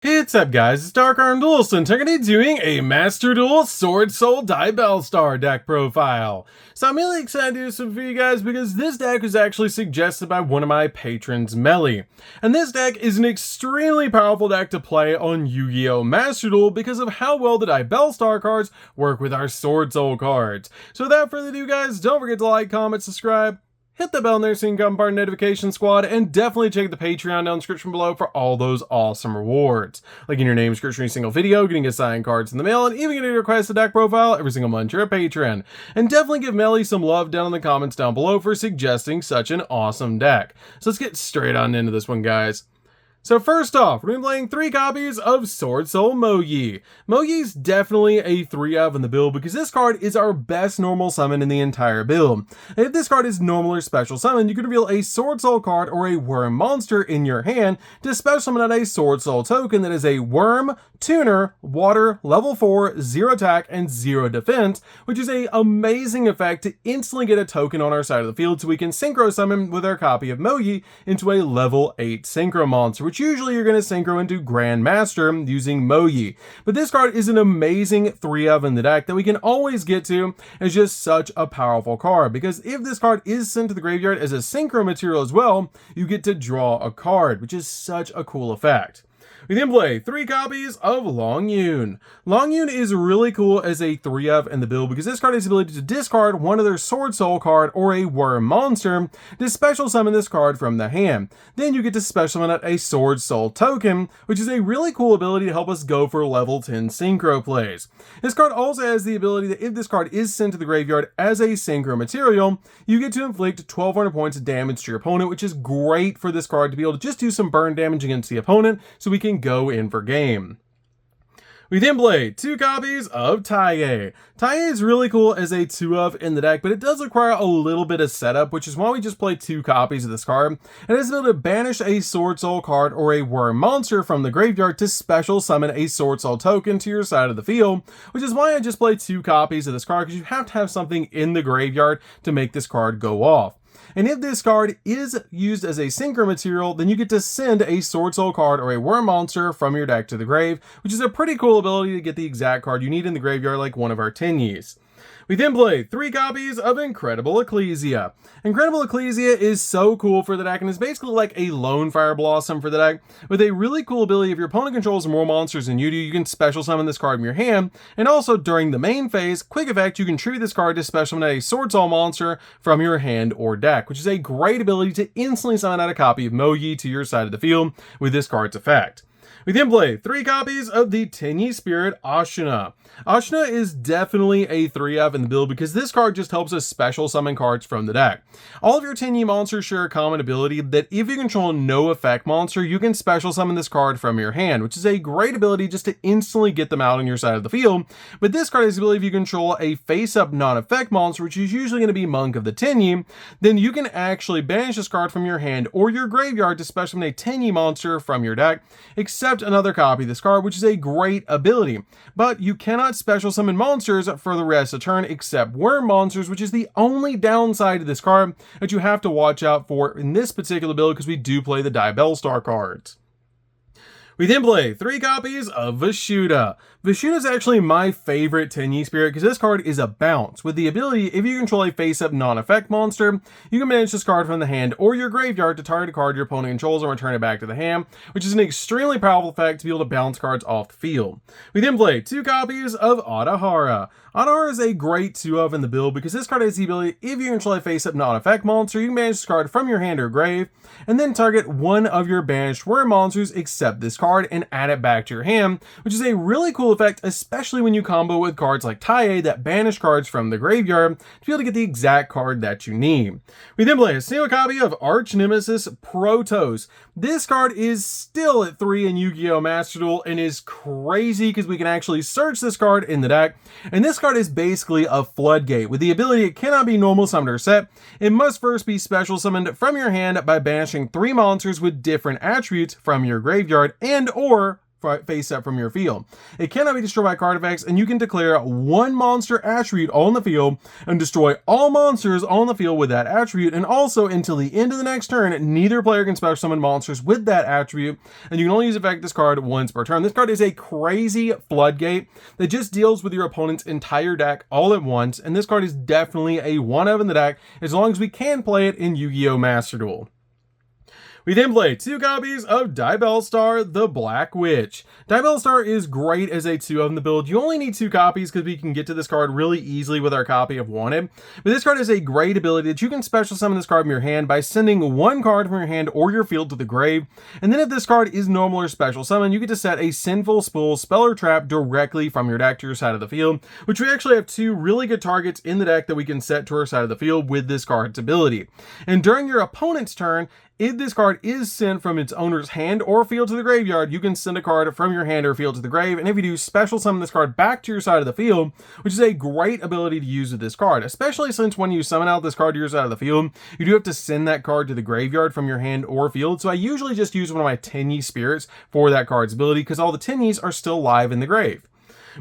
Hey, what's up guys, it's DarkArmedDuelist and today doing a Master Duel Swordsoul Diabellstar deck profile. So I'm really excited to do this for you guys because this deck was actually suggested by one of my patrons, Meli. And this deck is an extremely powerful deck to play on Yu-Gi-Oh! Master Duel because of how well the Diabellstar cards work with our Swordsoul cards. So without further ado guys, don't forget to like, comment, subscribe, hit the bell in there so you can become part of the notification squad, and definitely check the Patreon down in the description below for all those awesome rewards. Like in your name description every single video, getting assigned cards in the mail, and even getting a request a deck profile every single month you're a patron. And definitely give Meli some love down in the comments down below for suggesting such an awesome deck. So let's get straight on into this one, guys. So first off, we're going to be playing 3 copies of Swordsoul Mogi. Mogi's definitely a 3-of in the build because this card is our best normal summon in the entire build. And if this card is normal or special summon, you can reveal a Swordsoul card or a worm monster in your hand to special summon out a Swordsoul token that is a worm, tuner, water, level 4, 0 attack, and 0 defense, which is an amazing effect to instantly get a token on our side of the field so we can synchro summon with our copy of Mogi into a level 8 synchro monster, which usually you're going to synchro into Grandmaster using Mogi. But this card is an amazing 3-of in the deck that we can always get to as just such a powerful card, because if this card is sent to the graveyard as a synchro material as well, you get to draw a card, which is such a cool effect. We then play 3 copies of Longyun. Longyun is really cool as a 3-of in the build because this card has the ability to discard one of their Swordsoul card or a worm monster to special summon this card from the hand. Then you get to special summon out a Swordsoul token, which is a really cool ability to help us go for level 10 synchro plays. This card also has the ability that if this card is sent to the graveyard as a synchro material, you get to inflict 1200 points of damage to your opponent, which is great for this card to be able to just do some burn damage against the opponent so we can go in for game. We then play 2 copies of Taiye. Taiye is really cool as a 2-of in the deck, but it does require a little bit of setup, which is why we just play 2 copies of this card. It has the ability to banish a Swordsoul card or a worm monster from the graveyard to special summon a Swordsoul token to your side of the field, which is why I just play 2 copies of this card, because you have to have something in the graveyard to make this card go off. And if this card is used as a synchro material, then you get to send a Swordsoul card or a worm monster from your deck to the grave, which is a pretty cool ability to get the exact card you need in the graveyard like one of our Tenyis. We then play 3 copies of Incredible Ecclesia. Incredible Ecclesia is so cool for the deck and is basically like a lone Fire Blossom for the deck, with a really cool ability. If your opponent controls more monsters than you do, you can special summon this card from your hand, and also during the main phase, quick effect, you can tribute this card to special summon a Swordsoul monster from your hand or deck, which is a great ability to instantly summon out a copy of Mogi to your side of the field with this card's effect. We then play 3 copies of the Tenyi Spirit Ashina. Ashina is definitely a 3-of in the build because this card just helps us special summon cards from the deck. All of your Tenyi monsters share a common ability that if you control no effect monster, you can special summon this card from your hand, which is a great ability just to instantly get them out on your side of the field. But this card has the ability if you control a face-up non-effect monster, which is usually going to be Monk of the Tenyi, then you can actually banish this card from your hand or your graveyard to special summon a Tenyi monster from your deck, except another copy of this card, which is a great ability. But you cannot special summon monsters for the rest of the turn except worm monsters, which is the only downside to this card that you have to watch out for in this particular build because we do play the Diabellstar cards. We then play 3 copies of Vashuda. Vashuda is actually my favorite Tenyi Spirit because this card is a bounce, with the ability, if you control a face-up non-effect monster, you can manage this card from the hand or your graveyard to target a card your opponent controls and return it back to the hand, which is an extremely powerful effect to be able to bounce cards off the field. We then play 2 copies of Adahara. Adahara is a great 2-of in the build because this card has the ability, if you control a face-up non-effect monster, you can manage this card from your hand or grave, and then target one of your banished worm monsters except this card and add it back to your hand, which is a really cool effect, especially when you combo with cards like Taiye that banish cards from the graveyard to be able to get the exact card that you need. We then play a single copy of Arch Nemesis Protoss. This card is still at 3 in Yu-Gi-Oh! Master Duel and is crazy because we can actually search this card in the deck, and this card is basically a floodgate with the ability it cannot be normal summoned or set. It must first be special summoned from your hand by banishing 3 monsters with different attributes from your graveyard and or face up from your field. It cannot be destroyed by card effects, and you can declare one monster attribute on the field and destroy all monsters on the field with that attribute, and also until the end of the next turn, neither player can special summon monsters with that attribute, and you can only use effect this card once per turn. This card is a crazy floodgate that just deals with your opponent's entire deck all at once, and this card is definitely a one-of in the deck as long as we can play it in Yu-Gi-Oh! Master Duel. We then play 2 copies of Diabellstar, the Black Witch. Diabellstar is great as a 2-of in the build. You only need 2 copies because we can get to this card really easily with our copy of Wanted. But this card is a great ability that you can special summon this card from your hand by sending 1 card from your hand or your field to the grave. And then if this card is normal or special summon, you get to set a Sinful Spool spell or trap directly from your deck to your side of the field, which we actually have 2 really good targets in the deck that we can set to our side of the field with this card's ability. And during your opponent's turn, if this card is sent from its owner's hand or field to the graveyard, you can send a card from your hand or field to the grave, and if you do, special summon this card back to your side of the field, which is a great ability to use with this card, especially since when you summon out this card to your side of the field, you do have to send that card to the graveyard from your hand or field, so I usually just use one of my Tenyi spirits for that card's ability, because all the Tenyis are still live in the grave.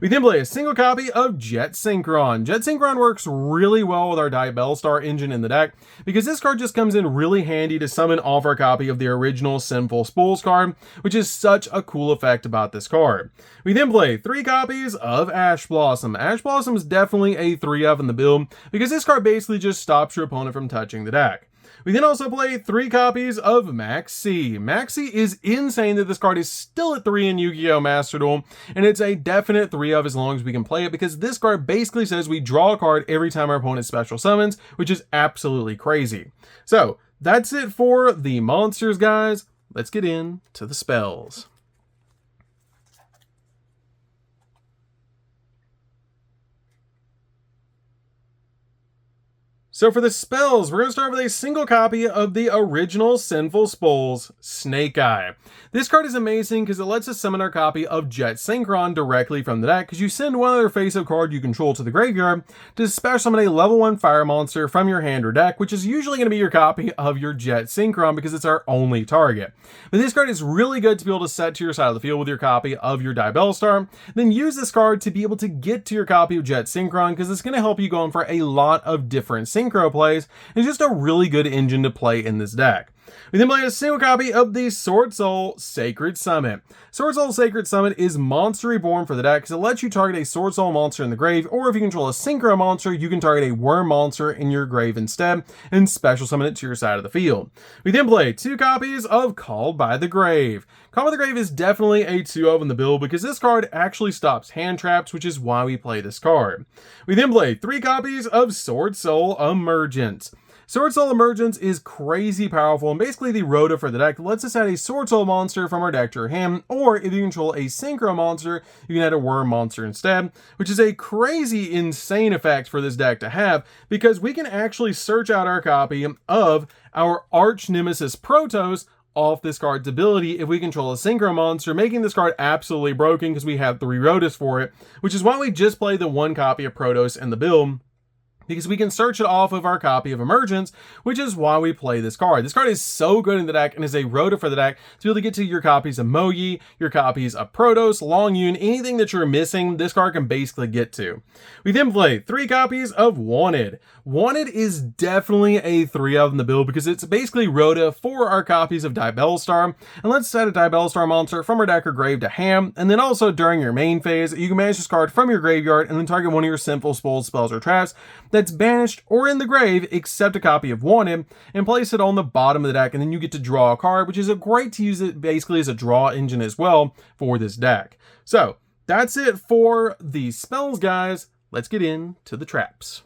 We then play a single copy of Jet Synchron. Jet Synchron works really well with our Diabellstar engine in the deck because this card just comes in really handy to summon off our copy of the original Sinful Spools card, which is such a cool effect about this card. We then play 3 copies of Ash Blossom. Ash Blossom is definitely a 3-of in the build because this card basically just stops your opponent from touching the deck. We then also play 3 copies of Maxi. Maxi is insane that this card is still at 3 in Yu-Gi-Oh! Master Duel, and it's a definite 3-of as long as we can play it, because this card basically says we draw a card every time our opponent special summons, which is absolutely crazy. So, that's it for the monsters, guys. Let's get into the spells. So for the spells, we're going to start with a single copy of the original Sinful Spools, Snake Eye. This card is amazing because it lets us summon our copy of Jet Synchron directly from the deck, because you send one other face-up card you control to the graveyard to special summon a level 1 fire monster from your hand or deck, which is usually going to be your copy of your Jet Synchron because it's our only target. But this card is really good to be able to set to your side of the field with your copy of your Diabellstar. Then use this card to be able to get to your copy of Jet Synchron, because it's going to help you going for a lot of different synchro plays. It's just a really good engine to play in this deck. We then play a single copy of the Swordsoul Sacred Summit. Swordsoul Sacred Summit is Monster Reborn for the deck because it lets you target a Swordsoul monster in the grave, or if you control a synchro monster, you can target a worm monster in your grave instead and special summon it to your side of the field. We then play 2 copies of Called by the Grave. Called by the Grave is definitely a 2-of in the build because this card actually stops hand traps, which is why we play this card. We then play 3 copies of Swordsoul Emergence. Swordsoul Emergence is crazy powerful and basically the Rhoda for the deck that lets us add a Swordsoul monster from our deck to our hand, or if you control a Synchro monster, you can add a Worm monster instead, which is a crazy, insane effect for this deck to have because we can actually search out our copy of our Arch Nemesis Protoss off this card's ability if we control a Synchro monster, making this card absolutely broken because we have 3 Rhodas for it, which is why we just play the 1 copy of Protoss in the build, because we can search it off of our copy of Emergence, which is why we play this card. This card is so good in the deck and is a Rhoda for the deck to be able to get to your copies of Mogi, your copies of Protoss, Longyun, anything that you're missing, this card can basically get to. We then play 3 copies of Wanted. Wanted is definitely a 3-of in the build because it's basically Rhoda for our copies of Diabellstar, and let's set a Diabellstar monster from our deck or grave to hand, and then also during your main phase, you can banish this card from your graveyard and then target one of your Sinful Spools spells or traps that's banished or in the grave except a copy of Wanted, and place it on the bottom of the deck, and then you get to draw a card, which is a great to use it basically as a draw engine as well for this deck. So that's it for the spells, guys. Let's get into the traps.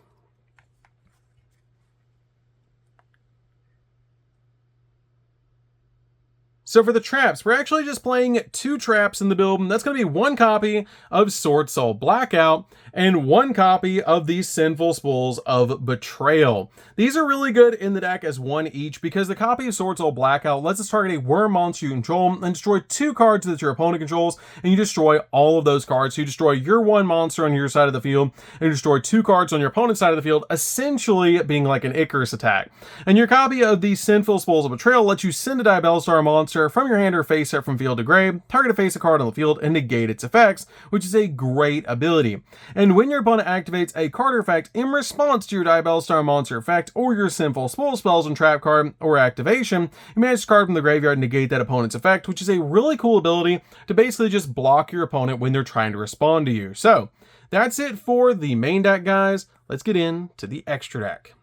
So for the traps, we're actually just playing 2 traps in the build, and that's going to be 1 copy of Swordsoul Blackout and 1 copy of the Sinful Spools of Betrayal. These are really good in the deck as 1 each because the copy of Swordsoul Blackout lets us target a worm monster you control and destroy 2 cards that your opponent controls, and you destroy all of those cards. So you destroy your 1 monster on your side of the field and you destroy 2 cards on your opponent's side of the field, essentially being like an Icarus attack. And your copy of the Sinful Spools of Betrayal lets you send a Diabellstar monster monster from your hand or face up from field to grave, target a face card on the field, and negate its effects, which is a great ability. And when your opponent activates a card effect in response to your Diabellstar monster effect or your sinful spoil spells and trap card or activation, you manage this card from the graveyard and negate that opponent's effect, which is a really cool ability to basically just block your opponent when they're trying to respond to you. So that's it for the main deck, guys. Let's get into the extra deck.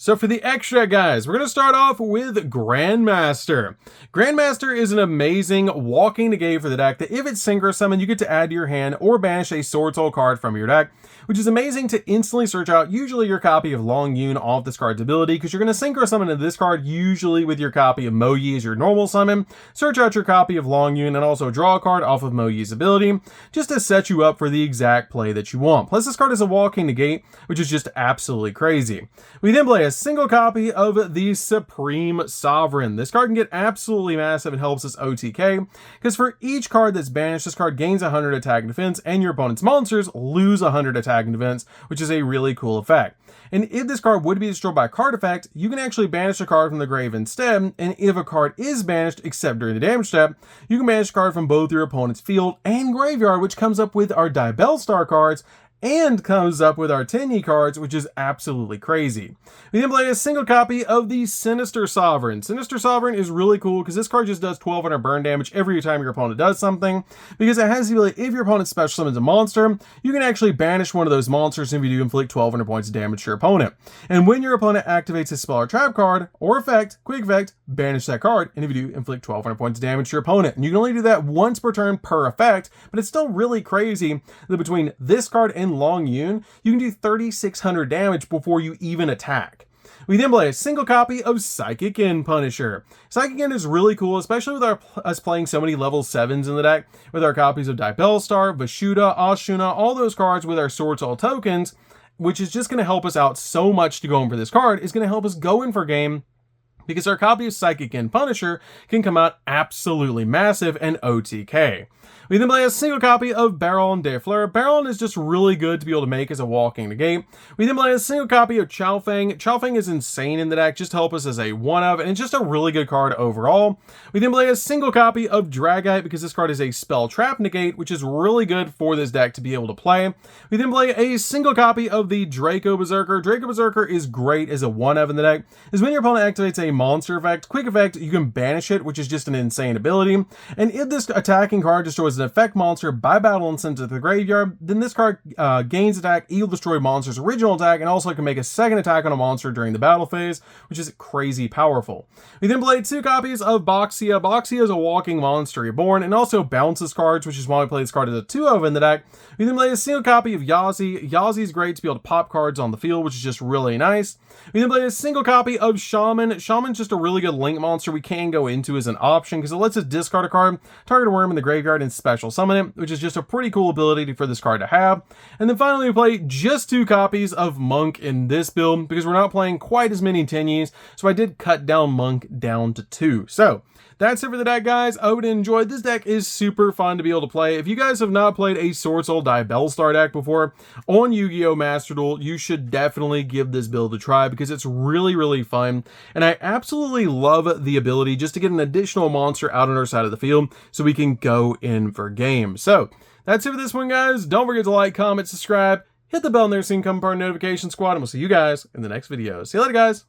So for the extra deck, guys, we're going to start off with Grandmaster. Grandmaster is an amazing walking negate for the deck that if it's synchro summon, you get to add to your hand or banish a Sword Soul card from your deck, which is amazing to instantly search out usually your copy of Long Yun off this card's ability, because you're going to synchro summon into this card usually with your copy of Mo Yi as your normal summon, search out your copy of Long Yun, and also draw a card off of Mo Yi's ability, just to set you up for the exact play that you want. Plus this card is a walking negate, which is just absolutely crazy. We then play a single copy of the Supreme Sovereign. This card can get absolutely massive and helps us OTK, because for each card that's banished, this card gains 100 attack and defense, and your opponent's monsters lose 100 attack and defense, which is a really cool effect. And if this card would be destroyed by a card effect, you can actually banish a card from the grave instead, and if a card is banished, except during the damage step, you can banish a card from both your opponent's field and graveyard, which comes up with our Diabellstar cards, and comes up with our Tenyi cards, which is absolutely crazy. We then play a single copy of the Sinister Sovereign. Sinister Sovereign is really cool because this card just does 1200 burn damage every time your opponent does something, because it has the ability, if your opponent special summons a monster, you can actually banish one of those monsters, and if you do, inflict 1200 points of damage to your opponent. And when your opponent activates a spell or trap card or effect, quick effect, banish that card, and if you do, inflict 1200 points of damage to your opponent. And you can only do that once per turn per effect, but it's still really crazy that between this card and Long Yun, you can do 3600 damage before you even attack. We then play a single copy of Psychic End Punisher. Psychic End is really cool, especially with us playing so many level 7s in the deck, with our copies of Diabellstar, Vashuda, Ashuna, all those cards with our Sword Soul tokens, which is just going to help us out so much to go in for this card. Is going to help us go in for game, because our copy of Psychic End Punisher can come out absolutely massive and OTK. We then play a single copy of Baron de Fleur. Baron is just really good to be able to make as a walking negate. We then play a single copy of Chaofeng. Chaofeng is insane in the deck, just to help us as a one-of, and it's just a really good card overall. We then play a single copy of Dragite, because this card is a spell trap negate, which is really good for this deck to be able to play. We then play a single copy of the Draco Berserker. Draco Berserker is great as a one-of in the deck, is when your opponent activates a monster effect, quick effect, you can banish it, which is just an insane ability. And if this attacking card destroys an effect monster by battle and sent to the graveyard, then this card gains attack, equal destroy monster's original attack, and also can make a second attack on a monster during the battle phase, which is crazy powerful. We then played two copies of Boxia. Boxia is a walking monster reborn, and also bounces cards, which is why we play this card as a 2-of in the deck. We then played a single copy of Yazi. Yazi is great to be able to pop cards on the field, which is just really nice. We then played a single copy of Shaman. Shaman's just a really good link monster we can go into as an option, because it lets us discard a card, target a worm in the graveyard, and special summon it, which is just a pretty cool ability for this card to have. And then finally we play just 2 copies of Monk in this build, because we're not playing quite as many Tenyis, so I did cut down Monk down to 2. So that's it for the deck, guys. I hope you enjoyed. This deck is super fun to be able to play. If you guys have not played a Sword Soul Diabellstar deck before on Yu-Gi-Oh! Master Duel, you should definitely give this build a try, because it's really, really fun. And I absolutely love the ability just to get an additional monster out on our side of the field so we can go in for game. So that's it for this one, guys. Don't forget to like, comment, subscribe, hit the bell in there so you can become part of the notification squad, and we'll see you guys in the next video. See you later, guys.